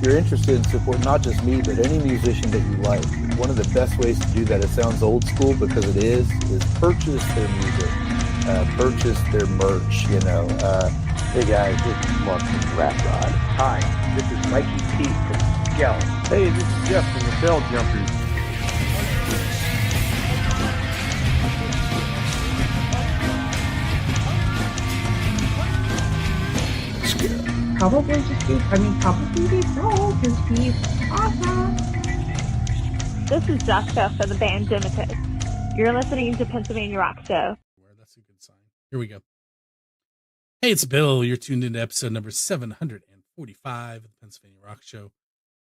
you're interested in supporting not just me, but any musician that you like, one of the best ways to do that, it sounds old school because it is purchase their music, purchase their merch, you know. Hey guys, this is Mark from Rat Rod. Hi, this is Mikey T from Scout. Hey, this is Jeff from the Bell Jumpers. Probably they don't, because he's awesome. This is Jessica for the band Dimitis. You're listening to Pennsylvania Rock Show. That's a good sign. Here we go. Hey, it's Bill. You're tuned into episode number 745 of the Pennsylvania Rock Show.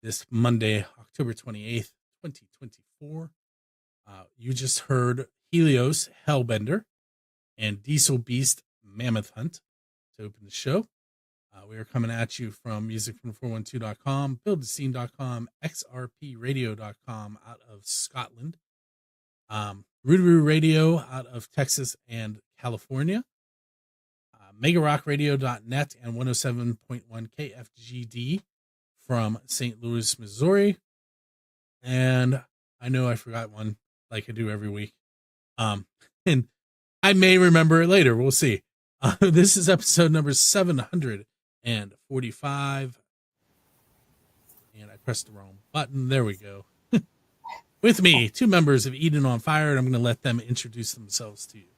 This Monday, October 28th, 2024. You just heard Helios, Hellbender, and Diesel Beast, Mammoth Hunt to open the show. We are coming at you from musicfrom412.com, buildthescene.com, xrpradio.com out of Scotland, Rootaroo Radio out of Texas and California, megarockradio.net and 107.1 KFGD from St. Louis, Missouri. And I know I forgot one like I do every week. And I may remember it later. We'll see. This is episode number 745. And I pressed the wrong button. There we go. With me, two members of Eden on Fire, and I'm going to let them introduce themselves to you.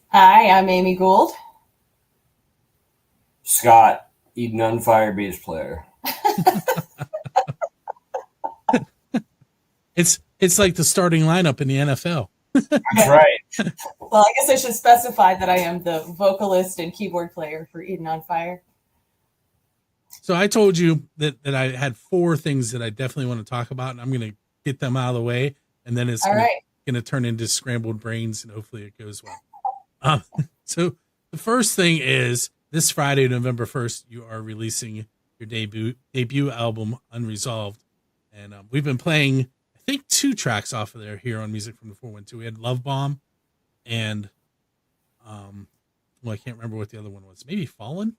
Hi, I'm Amy Gould. Scott, Eden on Fire bass player. It's like the starting lineup in the NFL. That's right. Well, I guess I should specify that I am the vocalist and keyboard player for Eden on Fire. So I told you that I had four things that I definitely want to talk about, and I'm going to get them out of the way, and then it's going to turn into scrambled brains, and hopefully it goes well. So the first thing is this Friday, November 1st, you are releasing your debut album, Unresolved, and we've been playing, I think, 2 tracks off of there here on Music from the 412. We had Love Bomb and, I can't remember what the other one was. Maybe Fallen?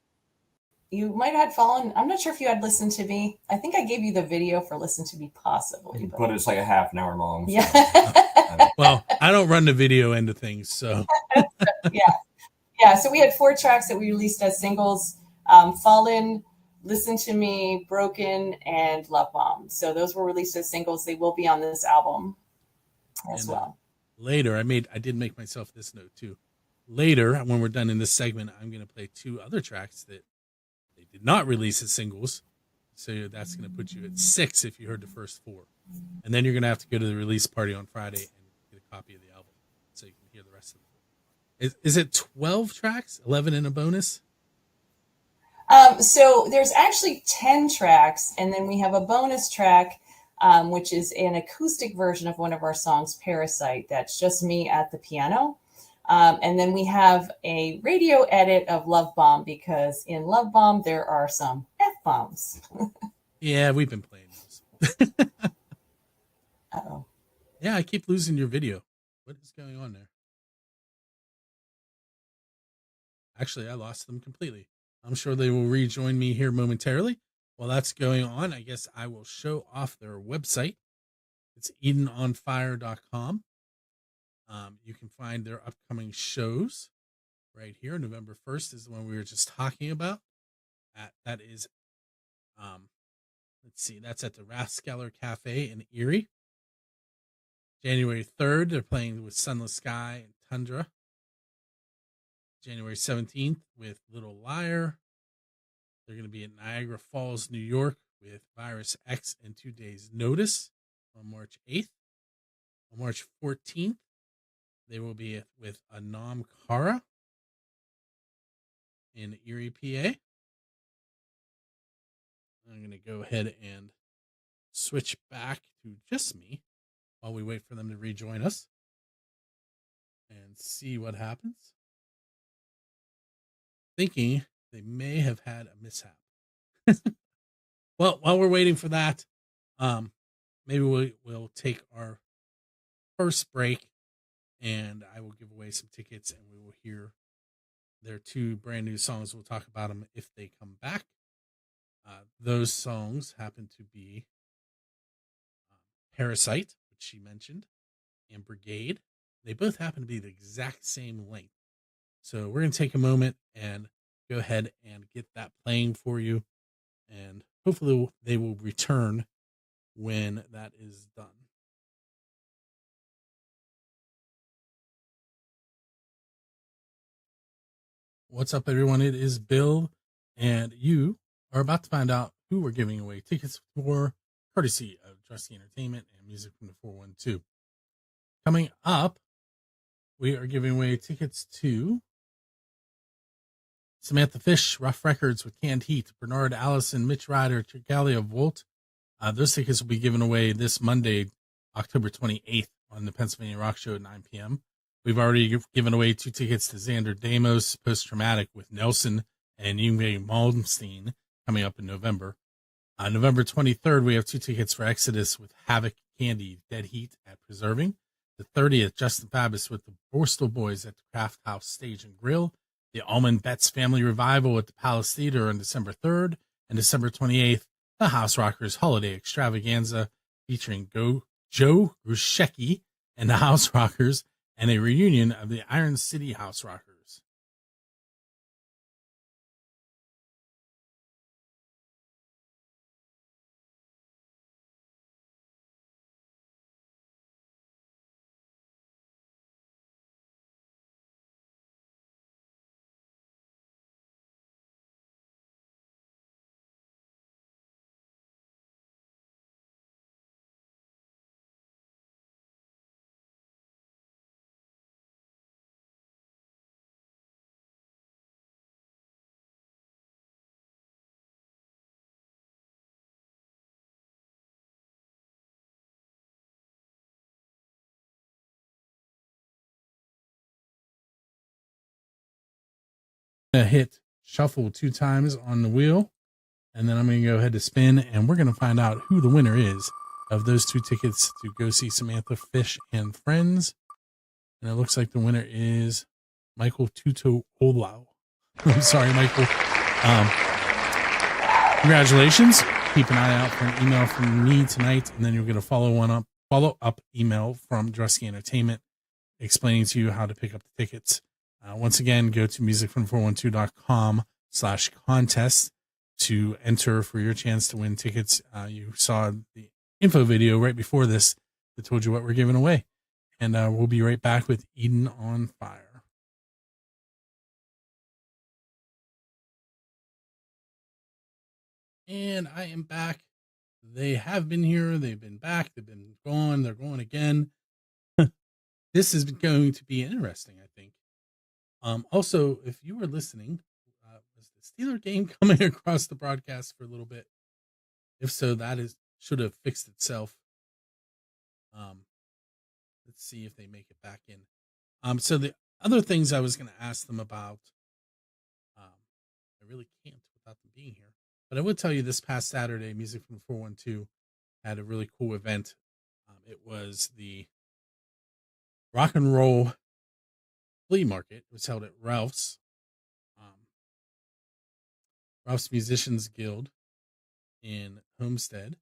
You might have had Fallen. I'm not sure if you had Listen to Me. I think I gave you the video for Listen to Me, possibly. But it's like a half an hour long. So. Yeah. Well, I don't run the video end of things, so. Yeah, so we had 4 tracks that we released as singles. Fallen, Listen to Me, Broken, and Love Bomb. So those were released as singles. They will be on this album as well. Later, I did make myself this note too. Later, when we're done in this segment, I'm going to play 2 other tracks that they did not release as singles. So that's going to put you at 6 if you heard the first 4. And then you're going to have to go to the release party on Friday and get a copy of the album so you can hear the rest of it. Is it 12 tracks, 11 in a bonus? So there's actually 10 tracks, and then we have a bonus track, which is an acoustic version of one of our songs, Parasite. That's just me at the piano. And then we have a radio edit of Love Bomb, because in Love Bomb, there are some F-bombs. Yeah, we've been playing those. Uh-oh. Yeah, I keep losing your video. What is going on there? Actually, I lost them completely. I'm sure they will rejoin me here momentarily. While that's going on, I guess I will show off their website. It's EdenOnFire.com. You can find their upcoming shows right here. November 1st is the one we were just talking about. That is, let's see, that's at the Rathskeller Cafe in Erie. January 3rd, they're playing with Sunless Sky and Tundra. January 17th with Little Liar. They're going to be in Niagara Falls, New York with Virus X and 2 Days Notice on March 8th. On March 14th, they will be with Anam Kara in Erie, PA. I'm going to go ahead and switch back to just me while we wait for them to rejoin us and see what happens. Thinking they may have had a mishap. Well, while we're waiting for that, maybe we'll take our first break, and I will give away some tickets, and we will hear their 2 brand new songs. We'll talk about them if they come back. Those songs happen to be Parasite, which she mentioned, and Brigade. They both happen to be the exact same length. So we're going to take a moment and go ahead and get that playing for you. And hopefully they will return when that is done. What's up, everyone? It is Bill, and you are about to find out who we're giving away tickets for, courtesy of Drusky Entertainment and Music from the 412. Coming up, we are giving away tickets to Samantha Fish, Rough Records with Canned Heat, Bernard Allison, Mitch Ryder, Trigalia Volt. Those tickets will be given away this Monday, October 28th on the Pennsylvania Rock Show at 9 p.m. We've already given away 2 tickets to Xander Damos, Post Traumatic with Nelson and Yngwie Malmsteen coming up in November. On November 23rd, we have 2 tickets for Exodus with Havoc Candy, Dead Heat at Preserving. The 30th, Justin Fabus with the Borstal Boys at the Craft House Stage and Grill. The Allman Betts Family Revival at the Palace Theater on December 3rd. And December 28th, the House Rockers Holiday Extravaganza featuring Joe Grushecki and the House Rockers, and a reunion of the Iron City House Rockers. Hit shuffle 2 times on the wheel, and then I'm going to go ahead to spin, and we're going to find out who the winner is of those 2 tickets to go see Samantha Fish and Friends. And it looks like the winner is Michael Tuto Olau. I'm sorry, Michael. Congratulations. Keep an eye out for an email from me tonight, and then you'll get a follow-up email from Drusky Entertainment explaining to you how to pick up the tickets. Once again, go to musicfrom412.com/contest to enter for your chance to win tickets. You saw the info video right before this that told you what we're giving away. And we'll be right back with Eden on Fire. And I am back. They have been here. They've been back. They've been gone. They're going again. This is going to be interesting, I think. Also, if you were listening, was the Steeler game coming across the broadcast for a little bit? If so, that should have fixed itself. Let's see if they make it back in. So the other things I was going to ask them about, I really can't without them being here. But I would tell you this past Saturday, Music from 412 had a really cool event. It was the Rock and Roll Flea Market. It was held at Ralph's Musicians Guild in Homestead.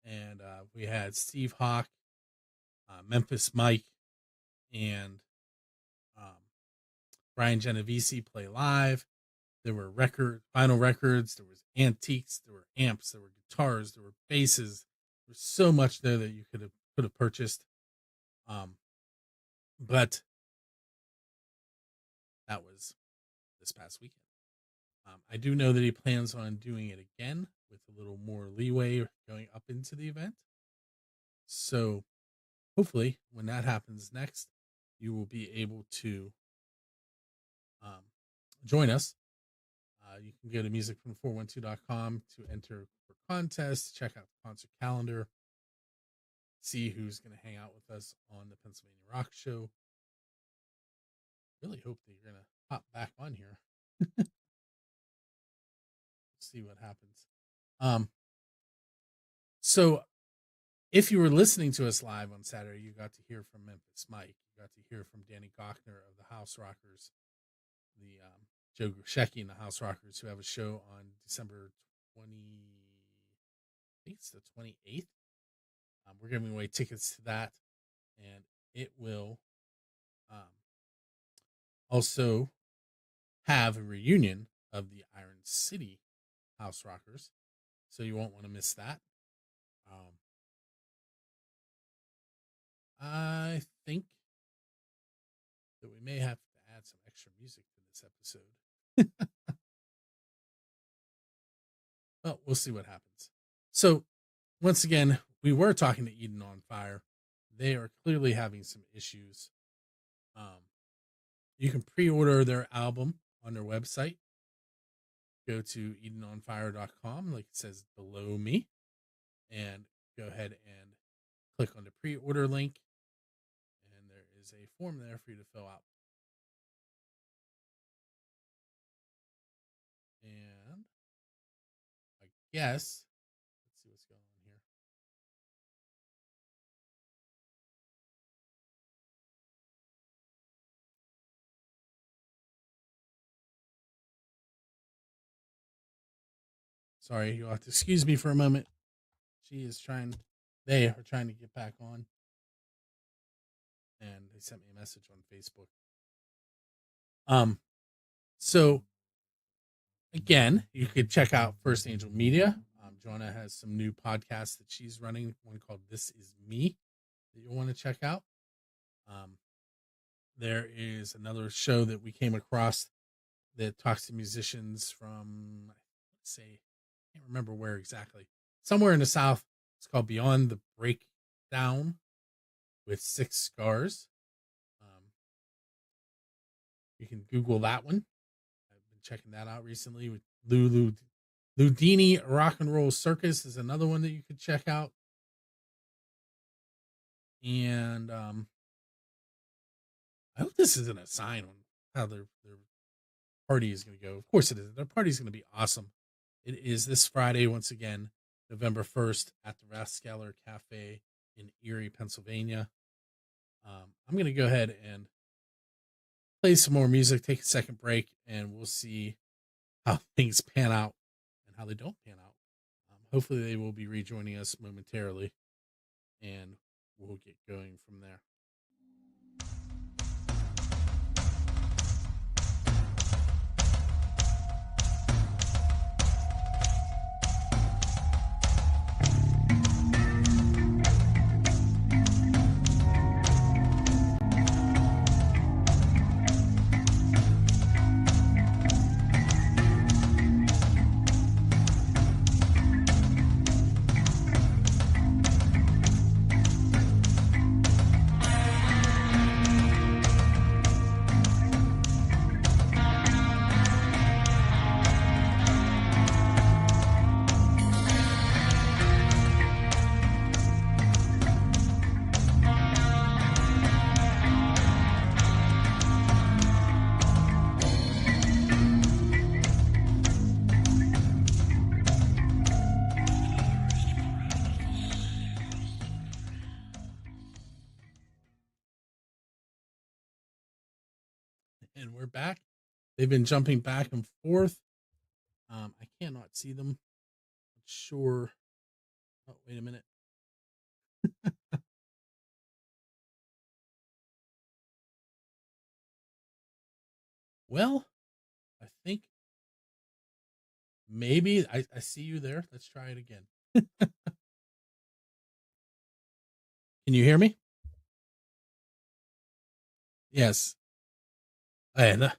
And we had Steve Hawk, Memphis Mike, and Brian Genovese play live. There were vinyl records, there was antiques, there were amps, there were guitars, there were basses. There was so much there that you could have purchased. But that was this past weekend. I do know that he plans on doing it again with a little more leeway going up into the event. So hopefully when that happens next, you will be able to join us. You can go to musicfrom412.com to enter for contests, check out the concert calendar, see who's going to hang out with us on the Pennsylvania Rock Show. Really hope that you're going to hop back on here. See what happens. So if you were listening to us live on Saturday, you got to hear from Memphis Mike. You got to hear from Danny Gochner of the House Rockers, the Joe Grishecki and the House Rockers, who have a show on December 20. I think it's the 28th. We're giving away tickets to that, and it will also have a reunion of the Iron City House Rockers, so you won't want to miss that. I think that we may have to add some extra music to this episode. Well, we'll see what happens. So, once again, we were talking to Eden on Fire. They are clearly having some issues. You can pre-order their album on their website. Go to edenonfire.com, like it says below me, and go ahead and click on the pre-order link. And there is a form there for you to fill out. And I guess, let's see what's going on here. Sorry, you'll have to excuse me for a moment. They are trying to get back on. And they sent me a message on Facebook. So again, you could check out First Angel Media. Joanna has some new podcasts that she's running, one called This Is Me, that you'll want to check out. There is another show that we came across that talks to musicians from, let's say, I can't remember where exactly. Somewhere in the South. It's called Beyond the Breakdown with 6 Scars. You can Google that one. I've been checking that out recently. With Ludini Rock and Roll Circus is another one that you could check out. And I hope this isn't a sign on how their party is going to go. Of course it is. Their party is going to be awesome. It is this Friday, once again, November 1st at the Rathskeller Cafe in Erie, Pennsylvania. I'm going to go ahead and play some more music, take a second break, and we'll see how things pan out and how they don't pan out. Hopefully they will be rejoining us momentarily, and we'll get going from there. And we're back. They've been jumping back and forth. I cannot see them. Not sure. Oh, wait a minute. Well, I think maybe I see you there. Let's try it again. Can you hear me? Yes. And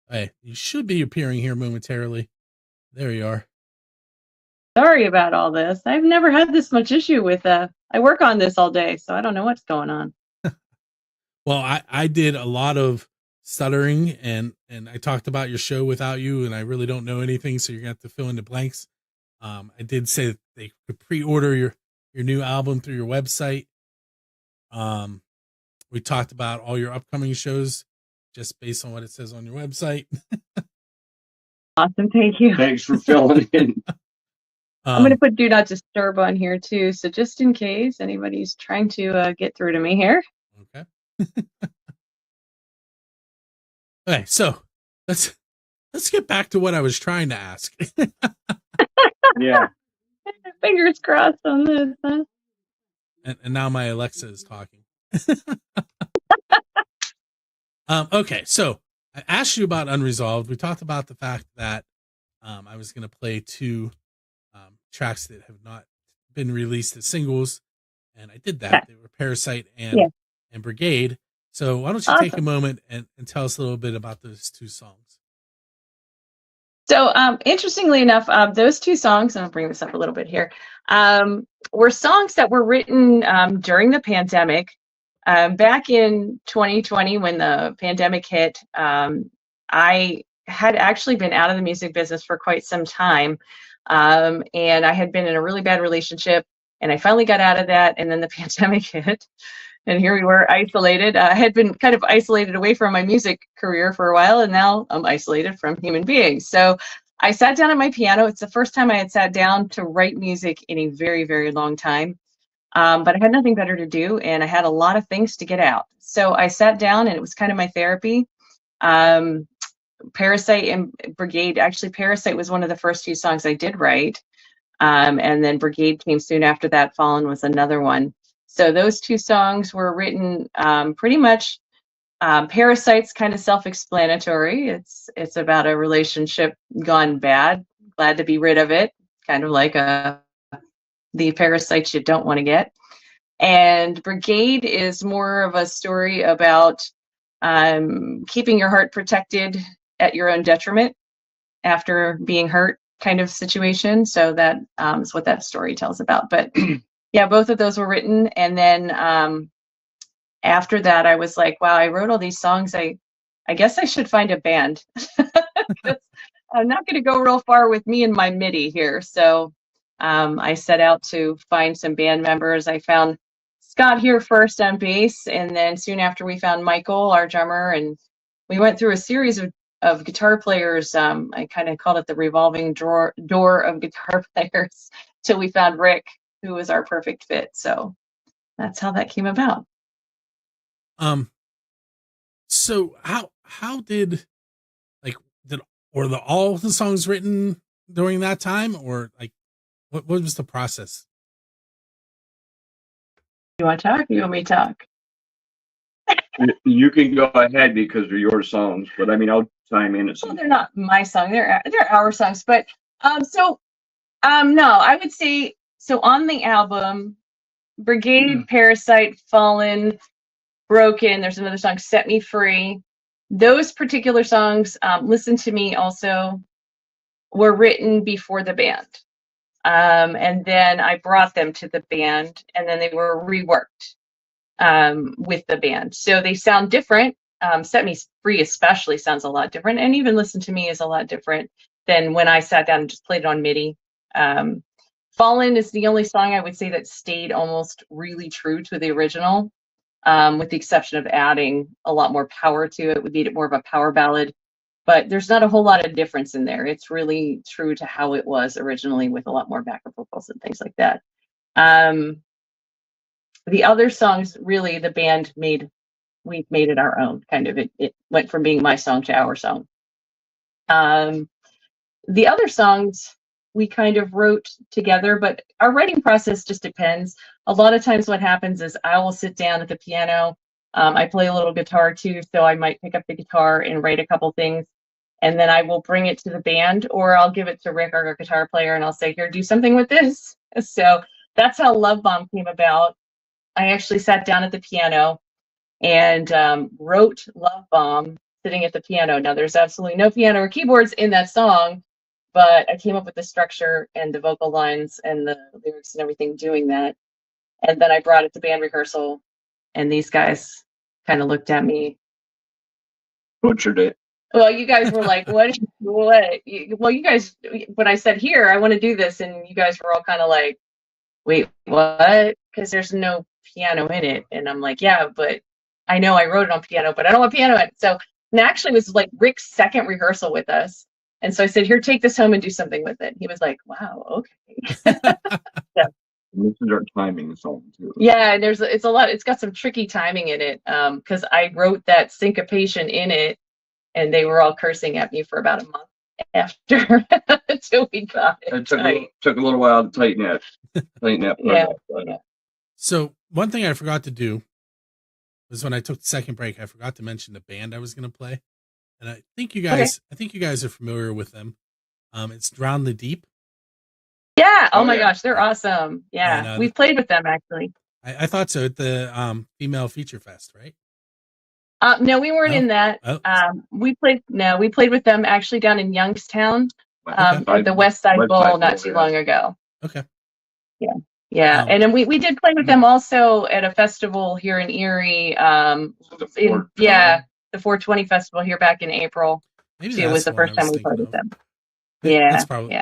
hey, you should be appearing here momentarily. There you are. Sorry about all this. I've never had this much issue with I work on this all day, so I don't know what's going on. Well, I did a lot of stuttering and I talked about your show without you, and I really don't know anything, so you're gonna have to fill in the blanks. I did say that they could pre-order your new album through your website. We talked about all your upcoming shows just based on what it says on your website. Awesome, thank you. Thanks for filling in. I'm going to put do not disturb on here too. So just in case anybody's trying to get through to me here. Okay. Okay, so let's get back to what I was trying to ask. Yeah. Fingers crossed on this, huh? And now my Alexa is talking. Okay, so I asked you about Unresolved. We talked about the fact that I was going to play two tracks that have not been released as singles, and I did that. Okay. They were Parasite and Brigade. So why don't you take a moment and tell us a little bit about those two songs? So interestingly enough, those two songs, and I'll bring this up a little bit here, were songs that were written during the pandemic. Back in 2020, when the pandemic hit, I had actually been out of the music business for quite some time. And I had been in a really bad relationship, and I finally got out of that, and then the pandemic hit. And here we were isolated. I had been kind of isolated away from my music career for a while, and now I'm isolated from human beings. So I sat down at my piano. It's the first time I had sat down to write music in a very, very long time. But I had nothing better to do, and I had a lot of things to get out. So I sat down, and it was kind of my therapy. Parasite and Brigade, actually Parasite was one of the first few songs I did write. And then Brigade came soon after that. Fallen was another one. So those two songs were written pretty much. Parasite's kind of self-explanatory. It's about a relationship gone bad, glad to be rid of it, kind of like the parasites you don't want to get. And Brigade is more of a story about keeping your heart protected at your own detriment after being hurt, kind of situation. So that is what that story tells about. But yeah, both of those were written. And then after that, I was like, wow, I wrote all these songs. I guess I should find a band. I'm not going to go real far with me and my MIDI here. So I set out to find some band members. I found Scott here first on bass, and then soon after we found Michael, our drummer, and we went through a series of guitar players. I kind of called it the revolving door of guitar players till we found Rick, who was our perfect fit. So that's how that came about. So how did all the songs written during that time, or like what was the process? You want to talk? Or you want me to talk? You can go ahead because they're your songs, but I mean, I'll chime in at some. Well, they're not my song. They're our songs. But no, I would say so. On the album, Brigade, Parasite, Fallen, Broken. There's another song, Set Me Free. Those particular songs, Listen to Me, also were written before the band. And then I brought them to the band, and then they were reworked with the band. So they sound different. Set Me Free especially sounds a lot different, and even Listen to Me is a lot different than when I sat down and just played it on MIDI. Fallen is the only song I would say that stayed almost really true to the original, with the exception of adding a lot more power to it. Would made it more of a power ballad. But there's not a whole lot of difference in there. It's really true to how it was originally, with a lot more backup vocals and things like that. The other songs, really, the band we've made it our own, kind of. It went from being my song to our song. The other songs we kind of wrote together, but our writing process just depends. A lot of times what happens is I will sit down at the piano. I play a little guitar too, so I might pick up the guitar and write a couple things, and then I will bring it to the band, or I'll give it to Rick, our guitar player, and I'll say, here, do something with this. So that's how Love Bomb came about. I actually sat down at the piano and wrote Love Bomb sitting at the piano. Now, there's absolutely no piano or keyboards in that song, but I came up with the structure and the vocal lines and the lyrics and everything doing that. And then I brought it to band rehearsal, and these guys kind of looked at me. Butchered it. Well, you guys were like, what? Well, you guys, when I said, here, I want to do this, and you guys were all kind of like, wait, what? Because there's no piano in it. And I'm like, yeah, but I know I wrote it on piano, but I don't want piano in it. So, and actually it was like Rick's second rehearsal with us. And so I said, here, take this home and do something with it. He was like, wow, okay. Yeah. This is our timing song too. Yeah, and it's a lot. It's got some tricky timing in it because I wrote that syncopation in it, and they were all cursing at me for about a month after until we got it. It took a little while to tighten that. Yeah. So one thing I forgot to do was when I took the second break, I forgot to mention the band I was going to play, and I think you guys are familiar with them. It's Drown the Deep. Yeah. Oh my gosh, they're awesome. Yeah, And, we've played with them actually. I thought so at the Female Feature Fest, right? No, we weren't in that. Oh. We played with them actually down in Youngstown, Okay. at the West Side Bowl not too long ago. Okay. Yeah. And then we did play with them also at a festival here in Erie. The 420 festival here back in April. Maybe It was the first time we played with them. Yeah. That's probably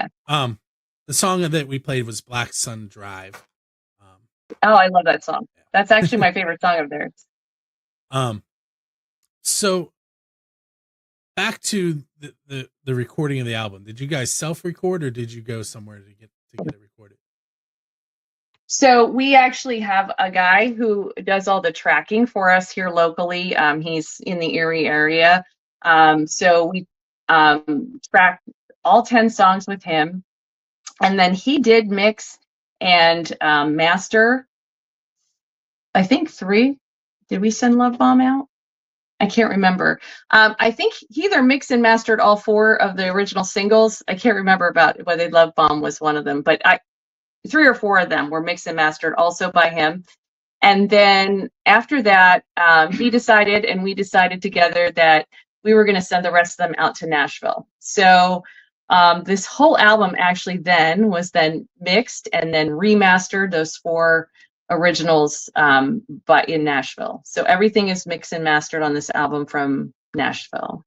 the song that we played was Black Sun Drive. Oh, I love that song. That's actually my favorite song of theirs. So back to the recording of the album. Did you guys self-record or did you go somewhere to get it recorded? So we actually have a guy who does all the tracking for us here locally. He's in the Erie area. So we tracked all 10 songs with him. And then he did mix and master, I think 3. Did we send Love Bomb out? I can't remember. I think he either mixed and mastered all 4 of the original singles. I can't remember about whether Love Bomb was one of them, but 3 or 4 of them were mixed and mastered also by him. And then after that, he decided, and we decided together that we were going to send the rest of them out to Nashville. So this whole album actually then was mixed and then remastered, those 4 originals, but in Nashville. So everything is mixed and mastered on this album from Nashville.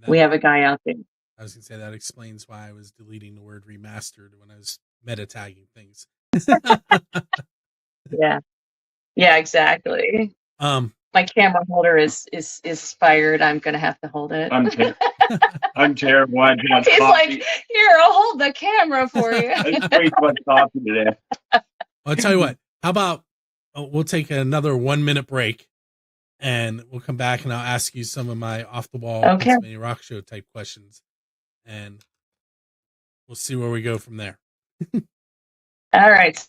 We have a guy out there. I was gonna say that explains why I was deleting the word remastered when I was meta tagging things. Yeah, exactly. My camera holder is fired. I'm gonna have to hold it. I'm terrible. I drank He's coffee. like, here, I'll hold the camera for you. I drank too much coffee today. I'll tell you what. How about we'll take another 1-minute break, and we'll come back and I'll ask you some of my off the wall Pennsylvania Rock Show type questions, and we'll see where we go from there. All right.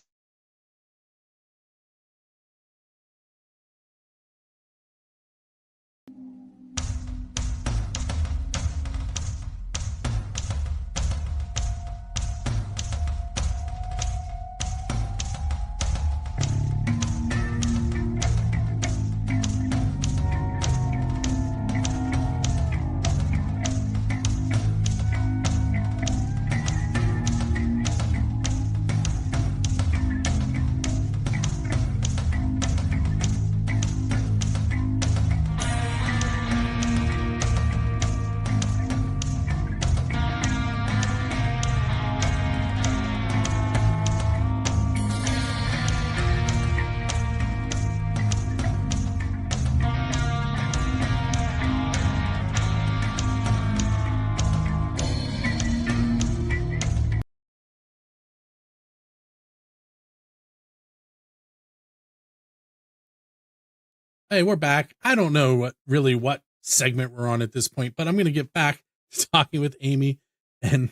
Hey, we're back. I don't know what segment we're on at this point, but I'm going to get back to talking with Amy. And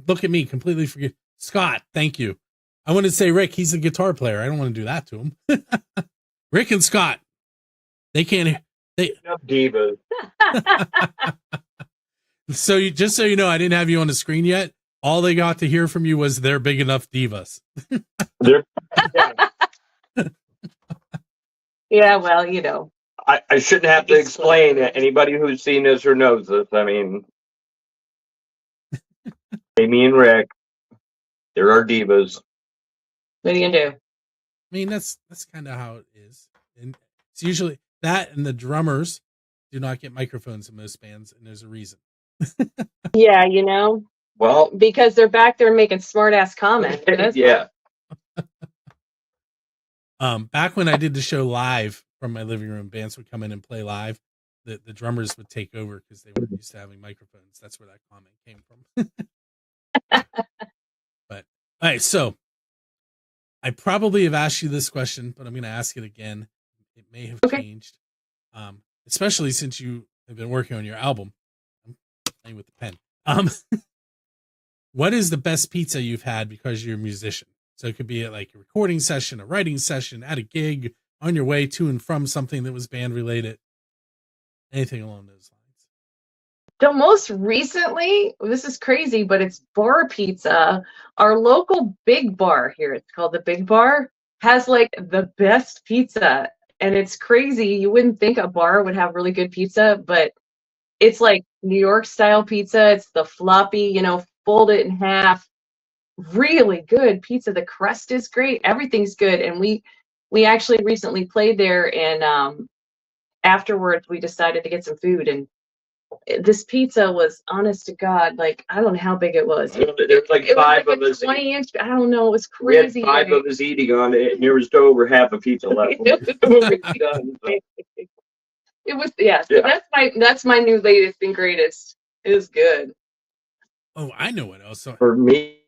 look at me, completely forget. Scott, thank you. I want to say Rick, he's a guitar player. I don't want to do that to him. Rick and Scott, they can't. Divas. So just so you know, I didn't have you on the screen yet. All they got to hear from you was they're big enough divas. Yeah, well, you know. I shouldn't have to explain it. Anybody who's seen this or knows this, I mean, Amy and Rick, they're our divas. What are you gonna do? I mean, that's kind of how it is. And it's usually that, and the drummers do not get microphones in most bands, and there's a reason. Yeah, you know. Well, because they're back there making smart ass comments. yeah. Back when I did the show live from my living room, bands would come in and play live. the drummers would take over because they were used to having microphones. That's where that comment came from. But all right, so I probably have asked you this question, but I'm going to ask it again. It may have changed, especially since you have been working on your album. I'm playing with the pen. What is the best pizza you've had because you're a musician? So it could be at like a recording session, a writing session, at a gig, on your way to and from something that was band related, anything along those lines. So most recently, this is crazy, but it's bar pizza. Our local Big Bar here, it's called the Big Bar, has like the best pizza. And it's crazy. You wouldn't think a bar would have really good pizza, but it's like New York style pizza. It's the floppy, fold it in half. Really good pizza. The crust is great. Everything's good. And we actually recently played there, and afterwards we decided to get some food, and this pizza was, honest to God, like, I don't know how big it was. There's like five of us. 20-inch. I don't know. It was We had crazy. 5 of us eating on it, and there was still over half a pizza left. It was, yeah. So that's my new latest and greatest. It was good. Oh, I know what else. For me,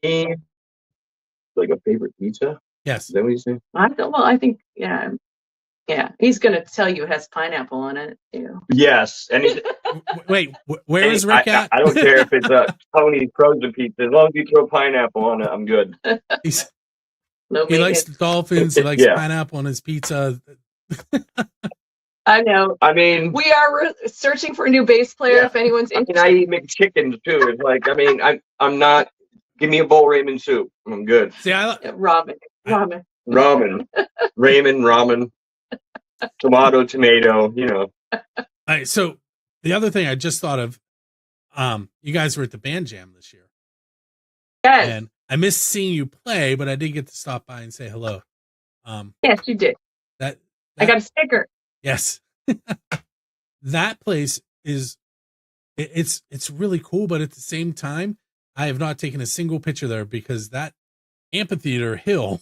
like a favorite pizza. Yes. Is that what you say? I think, yeah. He's gonna tell you it has pineapple on it too. Yes, and wait, where is Rick at? I don't care if it's a Tony's frozen pizza. As long as you throw pineapple on it, I'm good. He likes the Dolphins. He likes pineapple on his pizza. I know. I mean, we are searching for a new bass player. If anyone's interested. I eat McChickens too. It's like, I'm not. Give me a bowl ramen soup. I'm good. See, ramen. Ramen. Tomato. All right. So the other thing I just thought of, you guys were at the band jam this year. Yes. And I missed seeing you play, but I did get to stop by and say hello. Yes, you did. That I got a sticker. Yes. That place is, it's really cool, but at the same time, I have not taken a single picture there because that amphitheater hill,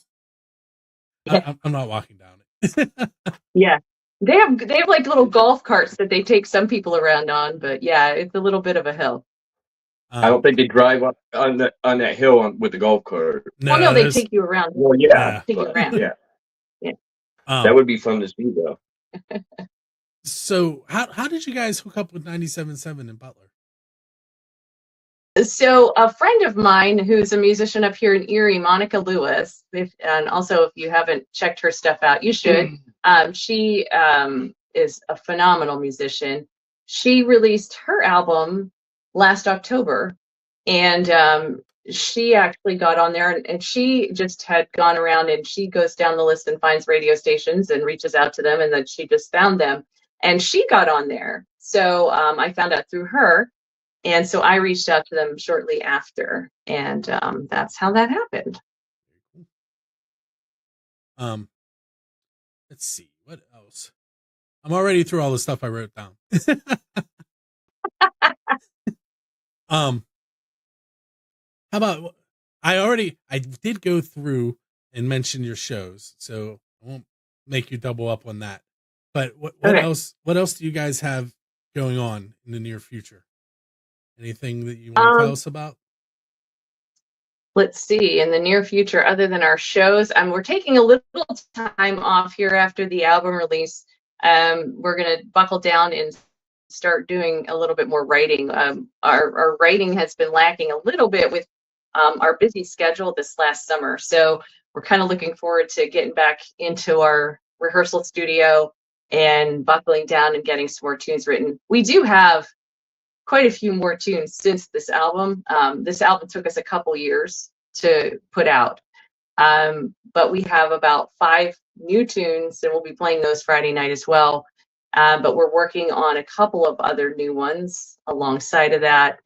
I'm not walking down it. Yeah. They have like little golf carts that they take some people around on, but yeah, it's a little bit of a hill. I don't think they drive up on that hill with the golf cart. No, they take you around. Well, yeah. Take you around. Yeah. That would be fun to see, though. So how did you guys hook up with 97.7 in Butler? So a friend of mine who's a musician up here in Erie, Monica Lewis, and also if you haven't checked her stuff out, you should. She is a phenomenal musician. She released her album last October, and she actually got on there, and she just had gone around, and she goes down the list and finds radio stations and reaches out to them, and then she just found them, and she got on there. So I found out through her. And so I reached out to them shortly after, and that's how that happened. Let's see, what else? I'm already through all the stuff I wrote down. How about, I did go through and mention your shows, so I won't make you double up on that. But what else do you guys have going on in the near future? Anything that you want to tell us about? Let's see, in the near future, other than our shows, we're taking a little time off here after the album release. We're going to buckle down and start doing a little bit more writing. Our writing has been lacking a little bit with our busy schedule this last summer. So we're kind of looking forward to getting back into our rehearsal studio and buckling down and getting some more tunes written. We do have quite a few more tunes since this album. This album took us a couple years to put out, but we have about 5 new tunes, and we'll be playing those Friday night as well. But we're working on a couple of other new ones alongside of that,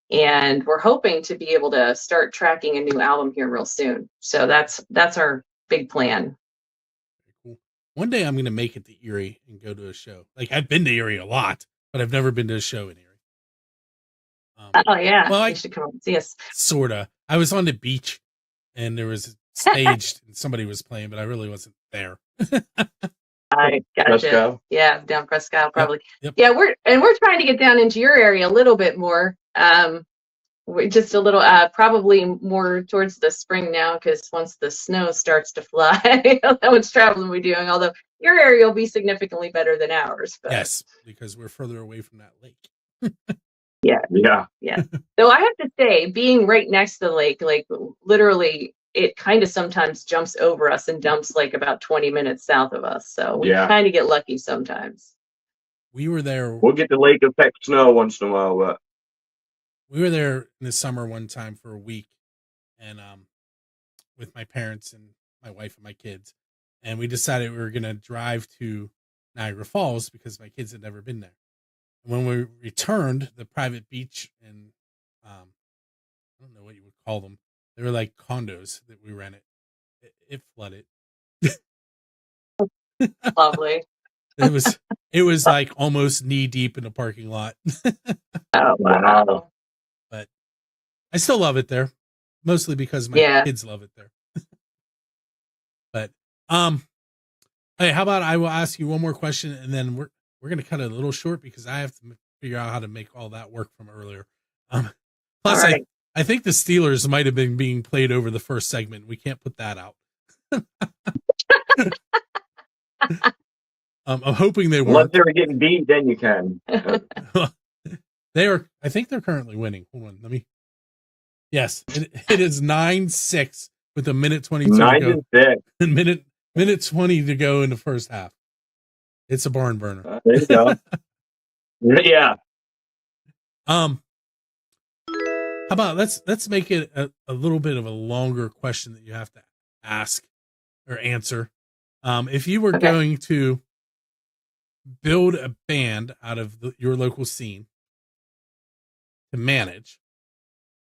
and we're hoping to be able to start tracking a new album here real soon. So that's our big plan. Cool. One day I'm going to make it to Erie and go to a show. Like, I've been to Erie a lot, but I've never been to a show in Erie. Oh yeah, well, you should come and see us. Sorta. I was on the beach, and there was a stage, and somebody was playing, but I really wasn't there. I gotcha. Prescott. Yeah, down Prescott probably. Yep. Yeah, we're trying to get down into your area a little bit more. We're just a little, probably more towards the spring now, because once the snow starts to fly, how much traveling we're doing. Although your area will be significantly better than ours. But. Yes, because we're further away from that lake. Yeah. Though I have to say, being right next to the lake, like literally, it kind of sometimes jumps over us and dumps like about 20 minute south of us. So we kind of get lucky sometimes. We were there. We'll get the lake effect snow once in a while, but We were there in the summer one time for a week, and with my parents and my wife and my kids, and we decided we were going to drive to Niagara Falls because my kids had never been there. And when we returned, the private beach and I don't know what you would call them. They were like condos that we rented. It flooded. Lovely. It was like almost knee deep in the parking lot. Oh, wow. But I still love it there, mostly because my kids love it there. But hey, how about I will ask you one more question, and then we're going to cut it a little short because I have to figure out how to make all that work from earlier. Plus, right. I think the Steelers might have been being played over the first segment. We can't put that out. I'm hoping they weren't. Once they were getting beat, then you can. I think they're currently winning. Hold on, let me. Yes, it is 9-6 with a minute 22 to go. Minute 20 to go in the first half. It's a barn burner. There you go. Yeah. How about let's make it a little bit of a longer question that you have to ask or answer. If you were going to build a band out of your local scene to manage,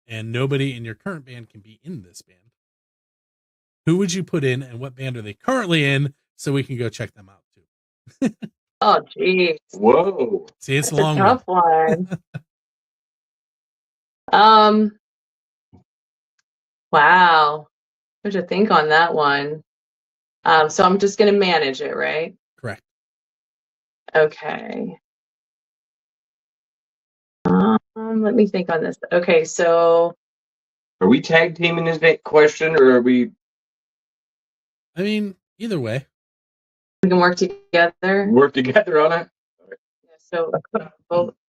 and nobody in your current band can be in this band, who would you put in, and what band are they currently in, so we can go check them out too? Oh, geez. Whoa. See, it's That's a long tough one. Wow. What to think on that one? So I'm just going to manage it, right? Correct. Okay. Let me think on this. Okay, so are we tag teaming this question, or are we? I mean, either way. We can work together. Work together on it. So,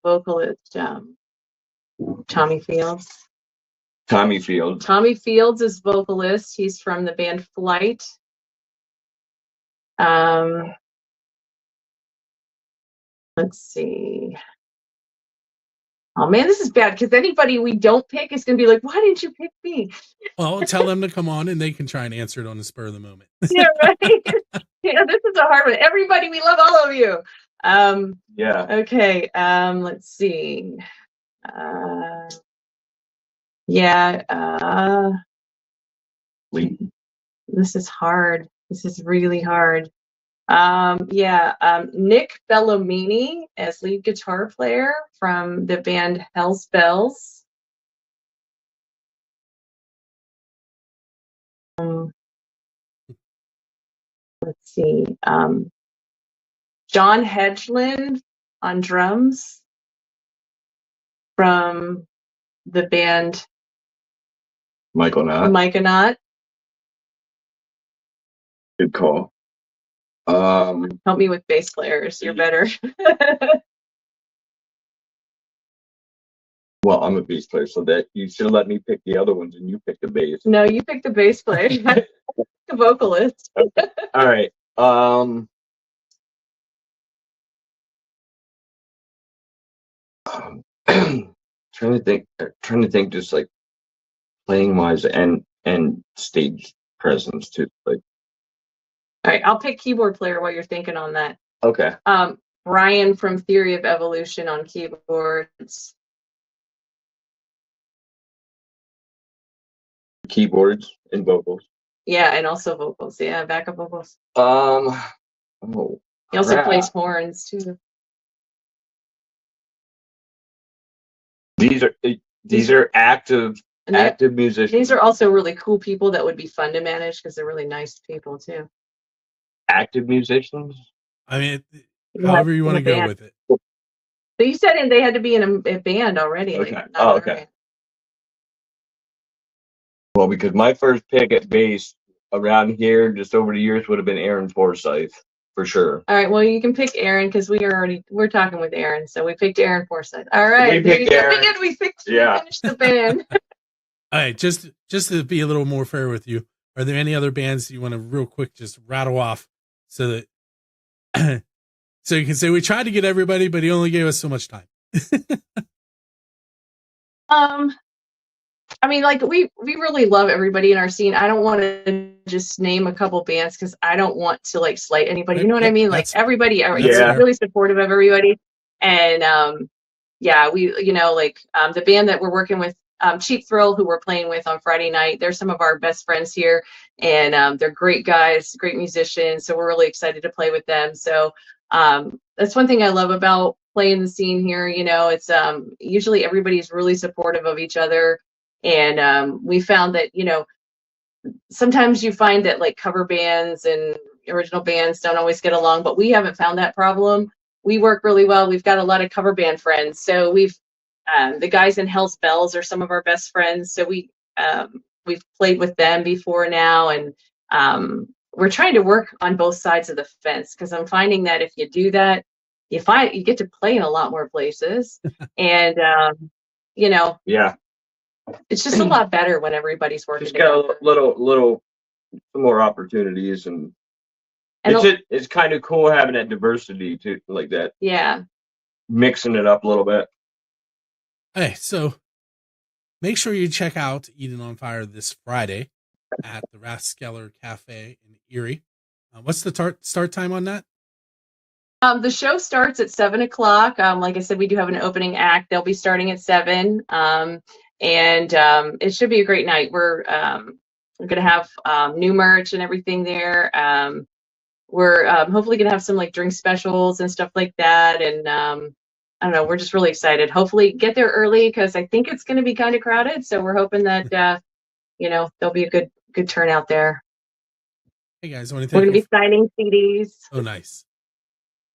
vocalist Tommy Fields. Tommy Fields. Tommy Fields is vocalist. He's from the band Flight. Let's see. Oh man, this is bad because anybody we don't pick is going to be like, "Why didn't you pick me?" Well, tell them to come on, and they can try and answer it on the spur of the moment. Yeah, right. Yeah, this is a hard one. Everybody, we love all of you. Yeah. Okay. Let's see. This is hard. This is really hard. Nick Bellomini as lead guitar player from the band Hell's Bells. Let's see. John Hedgeland on drums from the band Michael Knott. Good call. Help me with bass players. You're better. Well, I'm a bass player, so that you should let me pick the other ones, and you pick the bass. No, you pick the bass player. The vocalist. Okay. All right. Trying to think just like playing wise and stage presence too. Like, all right, I'll pick keyboard player while you're thinking on that. Okay. Brian from Theory of Evolution on keyboards. Keyboards and vocals. Yeah, and also vocals. Yeah, backup vocals. He also plays horns too. These are active musicians. These are also really cool people that would be fun to manage because they're really nice people too. Active musicians? I mean, You however have you want to in a go band. with it. So you said they had to be in a band already. Okay. Like, Oh, okay. Well, because my first pick at bass around here, just over the years, would have been Aaron Forsyth for sure. All right. Well, you can pick Aaron because we're talking with Aaron, so we picked Aaron Forsyth. All right. We There you picked go. Aaron. Again, we Yeah. finished the band. All right, just to be a little more fair with you, are there any other bands you want to real quick just rattle off so that so you can say we tried to get everybody, but he only gave us so much time? I mean, like we really love everybody in our scene. I don't want to just name a couple bands because I don't want to like slight anybody. You know what I mean? Like everybody, Yeah. really supportive of everybody. And yeah, we, you know, like the band that we're working with, Cheap Thrill, who we're playing with on Friday night, they're some of our best friends here, and they're great guys, great musicians. So we're really excited to play with them. So that's one thing I love about playing the scene here. You know, it's usually everybody's really supportive of each other. And we found that, you know, sometimes you find that like cover bands and original bands don't always get along, but we haven't found that problem. We work really well. We've got a lot of cover band friends. So we've, the guys in Hell's Bells are some of our best friends. So we've played with them before now. And we're trying to work on both sides of the fence because I'm finding that if you do that, you get to play in a lot more places. And, you know, Yeah. it's just a lot better when everybody's working Just got together. a little more opportunities, and it's kind of cool having that diversity too, like that. Yeah. Mixing it up a little bit. Hey, so make sure you check out Eden on Fire this Friday at the Rathskeller Cafe in Erie. What's the start time on that? The show starts at 7:00. Like I said, we do have an opening act. They'll be starting at 7. And it should be a great night. We're going to have new merch and everything there. We're hopefully going to have some like drink specials and stuff like that. And I don't know, we're just really excited. Hopefully get there early because I think it's going to be kind of crowded. So we're hoping that, you know, there'll be a good turnout there. Hey guys, I want to We're thank going to be signing CDs. Oh, nice.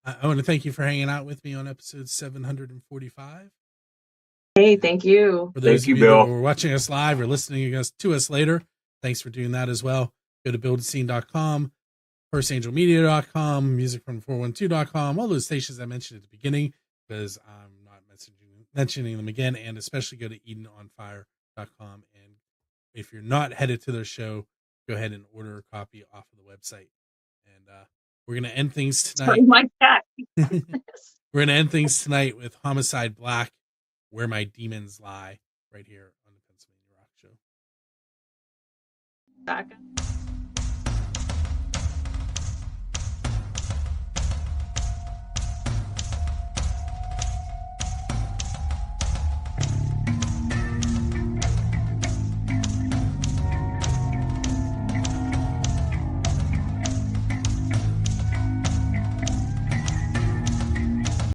I want to thank you for hanging out with me on episode 745. Hey, thank you. For those Thank you, of you Bill. that were watching us live or listening to us later, thanks for doing that as well. Go to buildscene.com, firstangelmedia.com, musicfrom412.com, all those stations I mentioned at the beginning, because I'm not mentioning them again, and especially go to edenonfire.com. And if you're not headed to their show, go ahead and order a copy off of the website. And we're going to end things tonight. Sorry, my cat. We're going to end things tonight with Homicide Black, Where My Demons Lie, right here on the Pennsylvania Rock Show. Back.